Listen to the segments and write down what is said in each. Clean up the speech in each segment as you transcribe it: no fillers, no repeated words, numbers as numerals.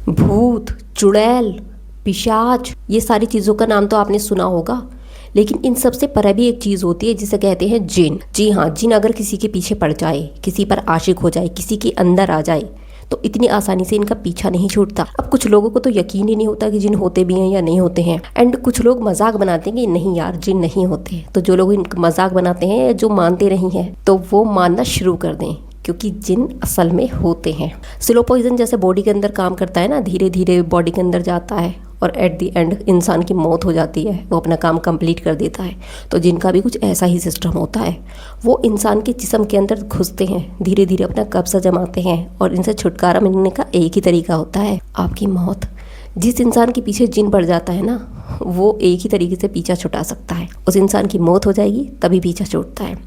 भूत, चुड़ैल, पिशाच, ये सारी चीज़ों का नाम तो आपने सुना होगा। लेकिन इन सब से परे भी एक चीज़ होती है जिसे कहते हैं जिन। जी हाँ, जिन अगर किसी के पीछे पड़ जाए, किसी पर आशिक हो जाए, किसी के अंदर आ जाए, तो इतनी आसानी से इनका पीछा नहीं छूटता। अब कुछ लोगों को तो यकीन ही नहीं होता कि जिन होते भी हैं या नहीं होते हैं, एंड कुछ लोग मजाक बनाते हैं कि नहीं यार जिन नहीं होते। तो जो लोग इन मजाक बनाते हैं या जो मानते नहीं हैं, तो वो मानना शुरू कर दें, क्योंकि जिन असल में होते हैं। स्लो पॉइजन जैसे बॉडी के अंदर काम करता है ना, धीरे धीरे बॉडी के अंदर जाता है और एट द एंड इंसान की मौत हो जाती है, वो अपना काम कंप्लीट कर देता है। तो जिनका भी कुछ ऐसा ही सिस्टम होता है, वो इंसान के जिस्म के अंदर घुसते हैं, धीरे धीरे अपना कब्जा जमाते हैं और इनसे छुटकारा मिलने का एक ही तरीका होता है, आपकी मौत। जिस इंसान के पीछे जिन पड़ जाता है ना, वो एक ही तरीके से पीछा छुटा सकता है, उस इंसान की मौत हो जाएगी तभी पीछा छूटता है।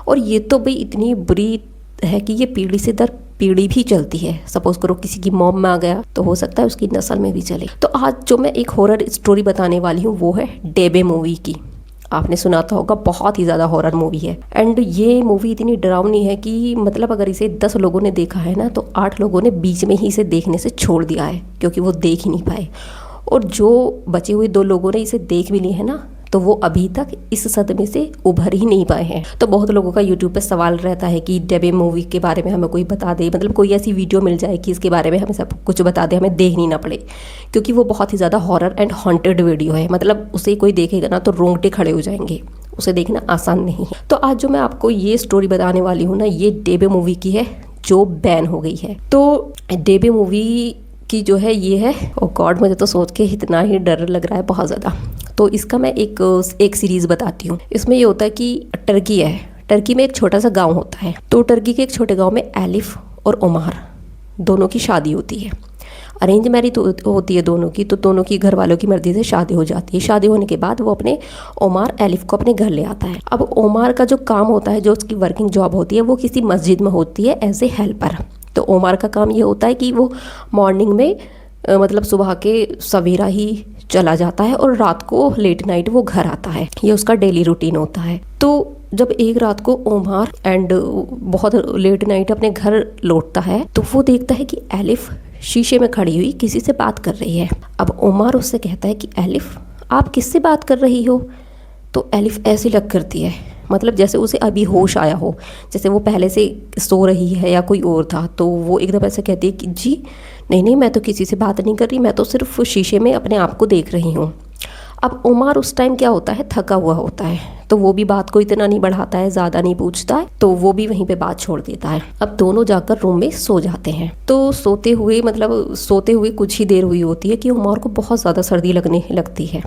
और ये तो भाई इतनी बुरी है कि ये पीढ़ी से दर पीढ़ी भी चलती है। सपोज करो किसी की मॉम में आ गया तो हो सकता है उसकी नस्ल में भी चले। तो आज जो मैं एक हॉरर स्टोरी बताने वाली हूँ वो है डेबे मूवी की। आपने सुना तो होगा, बहुत ही ज़्यादा हॉरर मूवी है। एंड ये मूवी इतनी डरावनी है कि मतलब अगर इसे 10 लोगों ने देखा है ना, तो 8 लोगों ने बीच में ही इसे देखने से छोड़ दिया है, क्योंकि वो देख ही नहीं पाए। और जो बचे हुए 2 लोगों ने इसे देख भी ली है ना, तो वो अभी तक इस सदमे से उभर ही नहीं पाए हैं। तो बहुत लोगों का यूट्यूब पे सवाल रहता है कि डेबे मूवी के बारे में हमें कोई बता दे, मतलब कोई ऐसी वीडियो मिल जाए कि इसके बारे में हमें सब कुछ बता दे, हमें देखनी ना पड़े, क्योंकि वो बहुत ही ज़्यादा हॉरर एंड हॉन्टेड वीडियो है। मतलब उसे कोई देखेगा ना तो रोंगटे खड़े हो जाएंगे, उसे देखना आसान नहीं है। तो आज जो मैं आपको ये स्टोरी बताने वाली हूँ ना, ये डेबे मूवी की है जो बैन हो गई है। तो डेबे मूवी की जो है ये है, ओ गॉड, मुझे तो सोच के इतना ही डर लग रहा है, बहुत ज़्यादा। तो इसका मैं एक सीरीज़ बताती हूँ। इसमें ये होता है कि टर्की है, टर्की में एक छोटा सा गांव होता है। तो टर्की के एक छोटे गांव में एलिफ और ओमार दोनों की शादी होती है। अरेंज मैरिज होती है दोनों की। तो दोनों की घर वालों की मर्जी से शादी हो जाती है। शादी होने के बाद वो अपने ओमार एलिफ को अपने घर ले आता है। अब ओमार का जो काम होता है, जो उसकी वर्किंग जॉब होती है, वो किसी मस्जिद में होती है एज ए हेल्पर। तो ओमार का काम ये होता है कि वो मॉर्निंग में मतलब सुबह के सवेरा ही चला जाता है और रात को लेट नाइट वो घर आता है। ये उसका डेली रूटीन होता है। तो जब एक रात को ओमार एंड बहुत लेट नाइट अपने घर लौटता है, तो वो देखता है कि एलिफ शीशे में खड़ी हुई किसी से बात कर रही है। अब ओमार उससे कहता है कि एलिफ, आप किससे बात कर रही हो? तो एलिफ ऐसी लग करती है, मतलब जैसे उसे अभी होश आया हो, जैसे वो पहले से सो रही है या कोई और था। तो वो एकदम ऐसे कहती है कि जी नहीं, मैं तो किसी से बात नहीं कर रही, मैं तो सिर्फ शीशे में अपने आप को देख रही हूँ। अब ओमार उस टाइम क्या होता है, थका हुआ होता है, तो वो भी बात को इतना नहीं बढ़ाता है, ज़्यादा नहीं पूछता है, तो वो भी वहीं पे बात छोड़ देता है। अब दोनों जाकर रूम में सो जाते हैं। तो सोते हुए कुछ ही देर हुई होती है कि ओमार को बहुत ज़्यादा सर्दी लगने लगती है।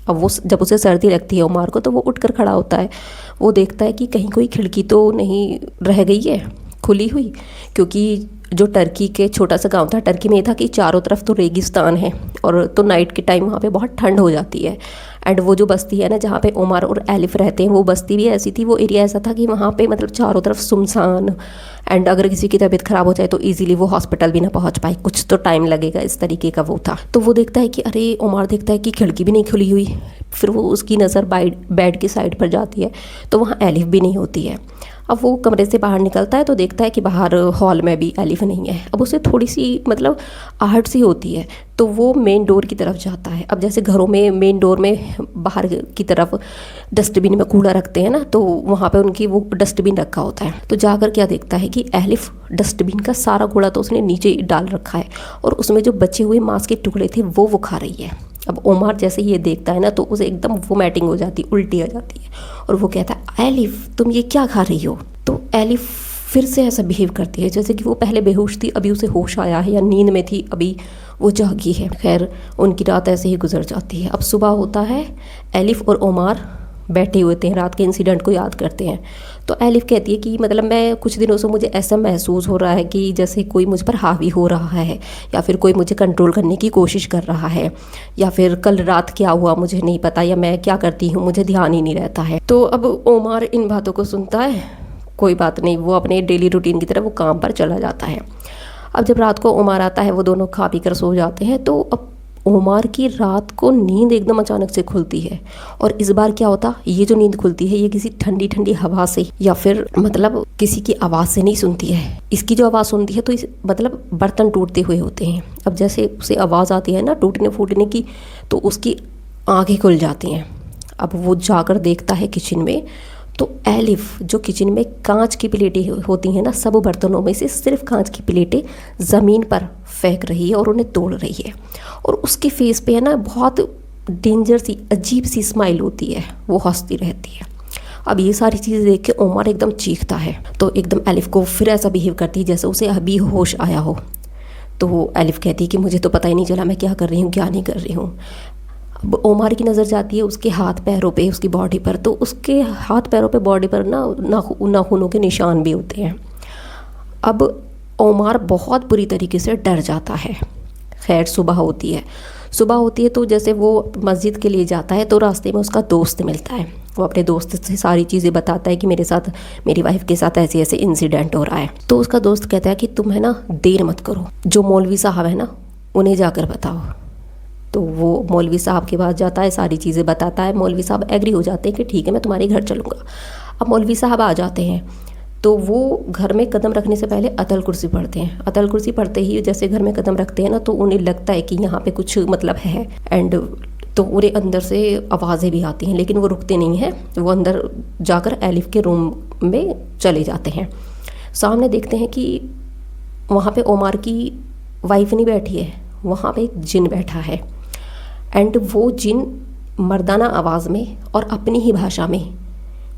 अब वो जब उसे सर्दी लगती है ओमार को, तो वो उठकर खड़ा होता है। वो देखता है कि कहीं कोई खिड़की तो नहीं रह गई है खुली हुई, क्योंकि जो टर्की के छोटा सा गांव था, टर्की में ये था कि चारों तरफ तो रेगिस्तान है, और तो नाइट के टाइम वहाँ पे बहुत ठंड हो जाती है। एंड वो जो बस्ती है ना जहाँ पे ओमार और एलिफ रहते हैं, वो बस्ती भी ऐसी थी, वो एरिया ऐसा था कि वहाँ पे मतलब चारों तरफ सुनसान, एंड अगर किसी की तबीयत खराब हो जाए तो इजीली वो हॉस्पिटल भी ना पहुँच पाए, कुछ तो टाइम लगेगा, इस तरीके का वो था। तो वो देखता है कि अरे, ओमार देखता है कि खिड़की भी नहीं खुली हुई। फिर वो उसकी नज़र बेड की साइड पर जाती है, तो वहाँ एलिफ भी नहीं होती है। अब वो कमरे से बाहर निकलता है तो देखता है कि बाहर हॉल में भी एलिफ नहीं है। अब उसे थोड़ी सी मतलब आहट सी होती है, तो वो मेन डोर की तरफ जाता है। अब जैसे घरों में मेन डोर में बाहर की तरफ डस्टबिन में कूड़ा रखते हैं ना, तो वहाँ पे उनकी वो डस्टबिन रखा होता है। तो जाकर क्या देखता है कि एलिफ डस्टबिन का सारा कूड़ा तो उसने नीचे डाल रखा है, और उसमें जो बचे हुए मांस के टुकड़े थे वो खा रही है। अब ओमार जैसे ये देखता है ना, तो उसे एकदम वोमिटिंग हो जाती, उल्टी आ जाती है, और वो कहता है एलिफ, तुम ये क्या खा रही हो? तो एलिफ फिर से ऐसा बिहेव करती है जैसे कि वो पहले बेहोश थी, अभी उसे होश आया है, या नींद में थी, अभी वो जागी है। खैर, उनकी रात ऐसे ही गुजर जाती है। अब सुबह होता है, एलिफ और ओमार बैठे हुए थे, रात के इंसिडेंट को याद करते हैं। तो एलिफ कहती है कि मतलब मैं कुछ दिनों से मुझे ऐसा महसूस हो रहा है कि जैसे कोई मुझ पर हावी हो रहा है, या फिर कोई मुझे कंट्रोल करने की कोशिश कर रहा है, या फिर कल रात क्या हुआ मुझे नहीं पता, या मैं क्या करती हूँ मुझे ध्यान ही नहीं रहता है। तो अब ओमार इन बातों को सुनता है, कोई बात नहीं, वो अपने डेली रूटीन की तरह वो काम पर चला जाता है। अब जब रात को ओमार आता है, वो दोनों खा पी कर सो जाते हैं। तो अब ओमार की रात को नींद एकदम अचानक से खुलती है। और इस बार क्या होता, ये जो नींद खुलती है ये किसी ठंडी ठंडी हवा से या फिर मतलब किसी की आवाज़ से नहीं सुनती है। इसकी जो आवाज़ सुनती है तो इस मतलब बर्तन टूटते हुए होते हैं। अब जैसे उसे आवाज़ आती है ना टूटने फूटने की, तो उसकी आंखें खुल जाती हैं। अब वो जाकर देखता है किचन में, तो एलिफ जो किचन में कांच की प्लेटें होती हैं ना, सब बर्तनों में से सिर्फ कांच की प्लेटें ज़मीन पर फेंक रही है और उन्हें तोड़ रही है। और उसके फेस पे है ना बहुत डेंजर सी अजीब सी स्माइल होती है, वो हंसती रहती है। अब ये सारी चीज़ें देख के ओमार एकदम चीखता है, तो एकदम एलिफ को फिर ऐसा बिहेव करती है जैसे उसे अभी होश आया हो। तो एलिफ कहती है कि मुझे तो पता ही नहीं चला मैं क्या कर रही हूँ क्या नहीं कर रही हूँ। अब ओमार की नज़र जाती है उसके हाथ पैरों पे, उसकी बॉडी पर, तो उसके हाथ पैरों पे बॉडी पर ना नाखूनों के निशान भी होते हैं। अब ओमार बहुत बुरी तरीके से डर जाता है। खैर सुबह होती है तो जैसे वो मस्जिद के लिए जाता है तो रास्ते में उसका दोस्त मिलता है। वो अपने दोस्त से सारी चीज़ें बताता है कि मेरी वाइफ के साथ ऐसे ऐसे इंसिडेंट हो रहा है। तो उसका दोस्त कहता है कि तुम है ना देर मत करो, जो मौलवी साहब है ना उन्हें जाकर बताओ। तो वो मौलवी साहब के पास जाता है, सारी चीज़ें बताता है। मौलवी साहब एग्री हो जाते हैं कि ठीक है मैं तुम्हारे घर चलूँगा। अब मौलवी साहब आ जाते हैं तो वो घर में कदम रखने से पहले अतल कुर्सी पढ़ते हैं। अतल कुर्सी पढ़ते ही जैसे घर में कदम रखते हैं ना तो उन्हें लगता है कि यहाँ पे कुछ मतलब है, एंड तो उन्हें अंदर से आवाज़ें भी आती हैं, लेकिन वो रुकते नहीं हैं। वो अंदर जाकर एलिफ के रूम में चले जाते हैं। सामने देखते हैं कि वहाँ पे ओमार की वाइफ नहीं बैठी है, वहाँ पे एक जिन बैठा है। एंड वो जिन मर्दाना आवाज़ में और अपनी ही भाषा में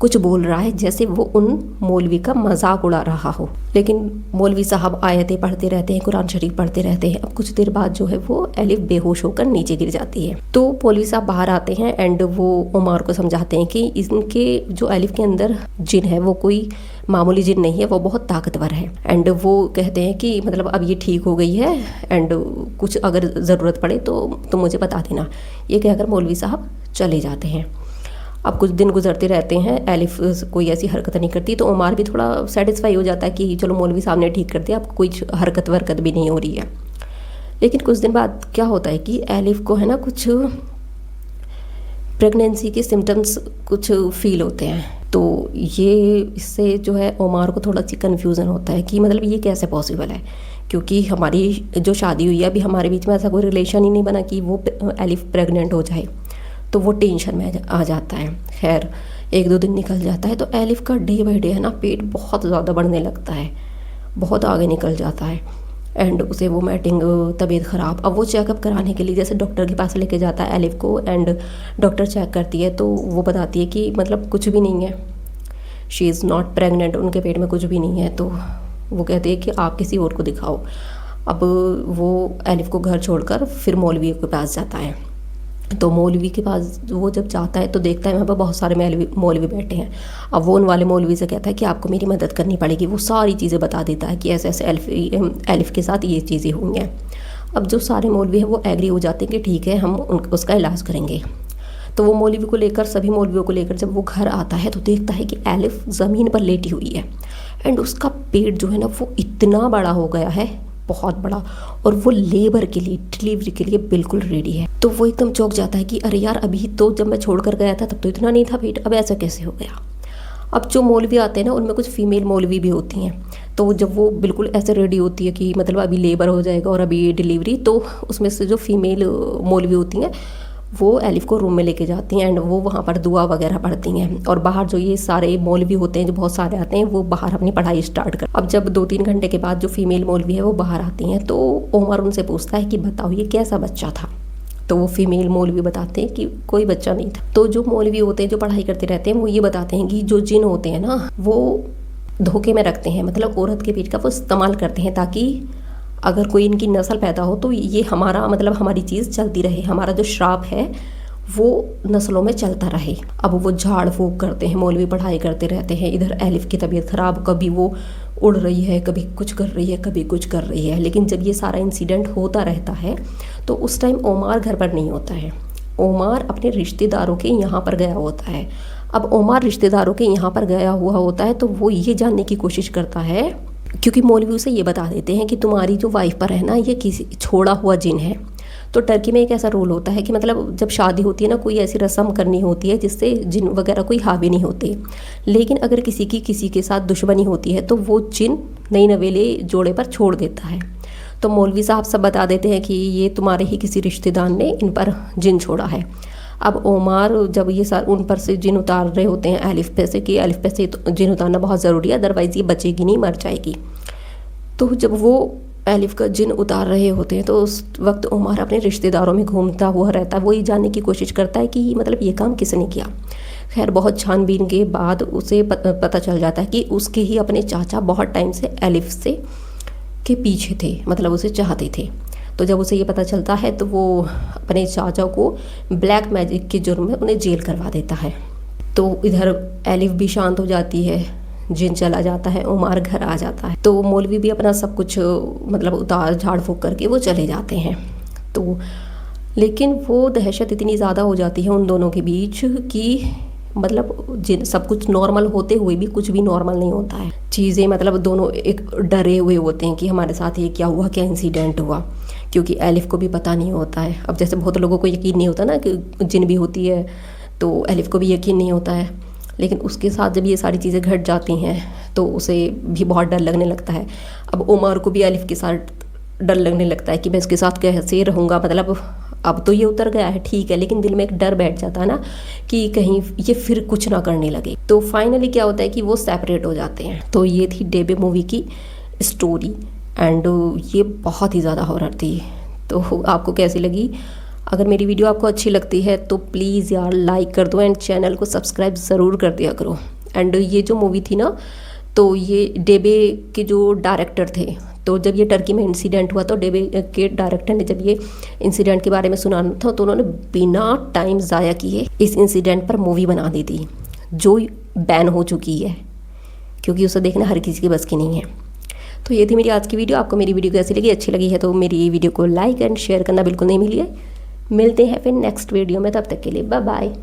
कुछ बोल रहा है, जैसे वो उन मौलवी का मजाक उड़ा रहा हो। लेकिन मौलवी साहब आयतें पढ़ते रहते हैं, कुरान शरीफ पढ़ते रहते हैं। अब कुछ देर बाद जो है वो एलिफ बेहोश होकर नीचे गिर जाती है। तो मौलवी साहब बाहर आते हैं एंड वो उमर को समझाते हैं कि इनके जो एलिफ के अंदर जिन है वो कोई मामूली जिन नहीं है, वो बहुत ताकतवर है। एंड वो कहते हैं कि मतलब अब ये ठीक हो गई है एंड कुछ अगर ज़रूरत पड़े तो मुझे बता देना। ये कहकर मौलवी साहब चले जाते हैं। अब कुछ दिन गुजरते रहते हैं, एलिफ कोई ऐसी हरकत नहीं करती, तो उमर भी थोड़ा सेटिस्फाई हो जाता है कि चलो मौलवी साहब ने ठीक कर दिया, अब कोई हरकत भी नहीं हो रही है। लेकिन कुछ दिन बाद क्या होता है कि एलिफ को है ना कुछ प्रेगनेंसी के सिम्टम्स कुछ फील होते हैं। तो ये इससे जो है उमर को थोड़ा सी कन्फ्यूज़न होता है कि मतलब ये कैसे पॉसिबल है, क्योंकि हमारी जो शादी हुई है अभी हमारे बीच में ऐसा कोई रिलेशन ही नहीं बना कि वो एलिफ प्रेग्नेंट हो जाए। तो वो टेंशन में आ जाता है। खैर 1-2 दिन निकल जाता है तो एलिफ का डे बाय डे है ना पेट बहुत ज़्यादा बढ़ने लगता है, बहुत आगे निकल जाता है। एंड उसे वो मैटिंग तबीयत ख़राब। अब वो चेकअप कराने के लिए जैसे डॉक्टर के पास लेके जाता है एलिफ को, एंड डॉक्टर चेक करती है तो वो बताती है कि मतलब कुछ भी नहीं है, शी इज़ नॉट प्रेग्नेंट, उनके पेट में कुछ भी नहीं है। तो वो कहते हैं कि आप किसी और को दिखाओ। अब वो एलिफ को घर छोड़कर फिर मौलवी के पास जाता है। तो मौलवी के पास वो जब जाता है तो देखता है वहाँ पर बहुत सारे मौलवी बैठे हैं। अब वो उन वाले मौलवी से कहता है कि आपको मेरी मदद करनी पड़ेगी। वो सारी चीज़ें बता देता है कि ऐसे ऐसे एलिफ के साथ ये चीज़ें हुई हैं। अब जो सारे मौलवी हैं वो एग्री हो जाते हैं कि ठीक है हम उसका इलाज करेंगे। तो वो मौलवी को लेकर, सभी मौलवियों को लेकर जब वो घर आता है तो देखता है कि एलिफ ज़मीन पर लेटी हुई है एंड उसका पेट जो है ना वो इतना बड़ा हो गया है, बहुत बड़ा, और वो लेबर के लिए, डिलीवरी के लिए बिल्कुल रेडी है। तो वो एकदम चौंक जाता है कि अरे यार अभी तो जब मैं छोड़ कर गया था तब तो इतना नहीं था पेट, अब ऐसा कैसे हो गया। अब जो मौलवी आते हैं ना उनमें कुछ फीमेल मौलवी भी होती हैं। तो जब वो बिल्कुल ऐसे रेडी होती है कि मतलब अभी लेबर हो जाएगा और अभी डिलीवरी, तो उसमें से जो फीमेल मौलवी होती हैं वो एलिफ को रूम में लेके जाती हैं एंड वो वहाँ पर दुआ वगैरह पढ़ती हैं। और बाहर जो ये सारे मौलवी होते हैं जो बहुत सारे आते हैं वो बाहर अपनी पढ़ाई स्टार्ट कर। अब जब 2-3 घंटे के बाद जो फीमेल मौलवी है वो बाहर आती हैं तो उमर उनसे पूछता है कि बताओ ये कैसा बच्चा था। तो वो फीमेल मौलवी बताते हैं कि कोई बच्चा नहीं था। तो जो मौलवी होते हैं जो पढ़ाई करते रहते हैं वो ये बताते हैं कि जो जिन होते हैं ना वो धोखे में रखते हैं, मतलब औरत के पेट का वो इस्तेमाल करते हैं ताकि अगर कोई इनकी नस्ल पैदा हो तो ये हमारा मतलब हमारी चीज़ चलती रहे, हमारा जो श्राप है वो नस्लों में चलता रहे। अब वो झाड़ फूक करते हैं, मौलवी पढ़ाई करते रहते हैं। इधर एलिफ की तबीयत ख़राब, कभी वो उड़ रही है, कभी कुछ कर रही है, कभी कुछ कर रही है। लेकिन जब ये सारा इंसिडेंट होता रहता है तो उस टाइम उमर घर पर नहीं होता है। उमर अपने रिश्तेदारों के यहाँ पर गया होता है। अब उमर रिश्तेदारों के यहाँ पर गया हुआ होता है तो वो ये जानने की कोशिश करता है, क्योंकि मौलवी उसे ये बता देते हैं कि तुम्हारी जो वाइफ पर है ना ये किसी छोड़ा हुआ जिन है, तो टर्की में एक ऐसा रोल होता है कि मतलब जब शादी होती है ना, कोई ऐसी रस्म करनी होती है जिससे जिन वगैरह कोई हावी नहीं होते, लेकिन अगर किसी के साथ दुश्मनी होती है तो वो जिन नई नवेले जोड़े पर छोड़ देता है। तो मौलवी साहब सब बता देते हैं कि ये तुम्हारे ही किसी रिश्तेदार ने इन पर जिन छोड़ा है। अब ओमार जब ये उन पर से जिन उतार रहे होते हैं एलिफ पे से, कि एलिफ पे से तो जिन उतारना बहुत ज़रूरी है, अदरवाइज़ ये बचेगी नहीं, मर जाएगी। तो जब वो एलिफ का जिन उतार रहे होते हैं तो उस वक्त ओमार अपने रिश्तेदारों में घूमता हुआ रहता है। वो ये जानने की कोशिश करता है कि मतलब ये काम किसने किया। खैर बहुत छानबीन के बाद उसे पता चल जाता है कि उसके ही अपने चाचा बहुत टाइम से एलिफ से के पीछे थे, मतलब उसे चाहते थे। तो जब उसे ये पता चलता है तो वो अपने चाचा को ब्लैक मैजिक के जुर्म में उन्हें जेल करवा देता है। तो इधर एलिफ भी शांत हो जाती है, जिन चला जाता है, ओमार घर आ जाता है। तो मौलवी भी अपना सब कुछ मतलब उतार झाड़ फूक करके वो चले जाते हैं। तो लेकिन वो दहशत इतनी ज़्यादा हो जाती है उन दोनों के बीच कि मतलब जिन सब कुछ नॉर्मल होते हुए भी कुछ भी नॉर्मल नहीं होता है। चीज़ें मतलब दोनों एक डरे हुए होते हैं कि हमारे साथ ये क्या हुआ, क्या इंसिडेंट हुआ, क्योंकि एलिफ को भी पता नहीं होता है। अब जैसे बहुत लोगों को यकीन नहीं होता ना कि जिन भी होती है, तो एलिफ को भी यकीन नहीं होता है। लेकिन उसके साथ जब ये सारी चीज़ें घट जाती हैं तो उसे भी बहुत डर लगने लगता है। अब उमर को भी एलिफ के साथ डर लगने लगता है कि मैं इसके साथ कैसे रहूँगा। मतलब अब तो ये उतर गया है ठीक है, लेकिन दिल में एक डर बैठ जाता है ना कि कहीं ये फिर कुछ ना करने लगे। तो फाइनली क्या होता है कि वो सेपरेट हो जाते हैं। तो ये थी डेबे मूवी की स्टोरी एंड ये बहुत ही ज़्यादा हॉरर थी। तो आपको कैसी लगी? अगर मेरी वीडियो आपको अच्छी लगती है तो प्लीज़ यार लाइक कर दो एंड चैनल को सब्सक्राइब ज़रूर कर दिया करो। एंड ये जो मूवी थी ना, तो ये डेबे के जो डायरेक्टर थे, तो जब ये टर्की में इंसिडेंट हुआ तो डेबे के डायरेक्टर ने जब ये इंसिडेंट के बारे में सुना था तो उन्होंने बिना टाइम ज़ाया किए इस इंसिडेंट पर मूवी बना दी थी, जो बैन हो चुकी है, क्योंकि उसे देखना हर किसी के बस की नहीं है। तो ये थी मेरी आज की वीडियो। आपको मेरी वीडियो कैसी लगी? अच्छी लगी है तो मेरी वीडियो को लाइक एंड शेयर करना बिल्कुल नहीं मिलिए। मिलते हैं फिर नेक्स्ट वीडियो में, तब तक के लिए बाय बाय।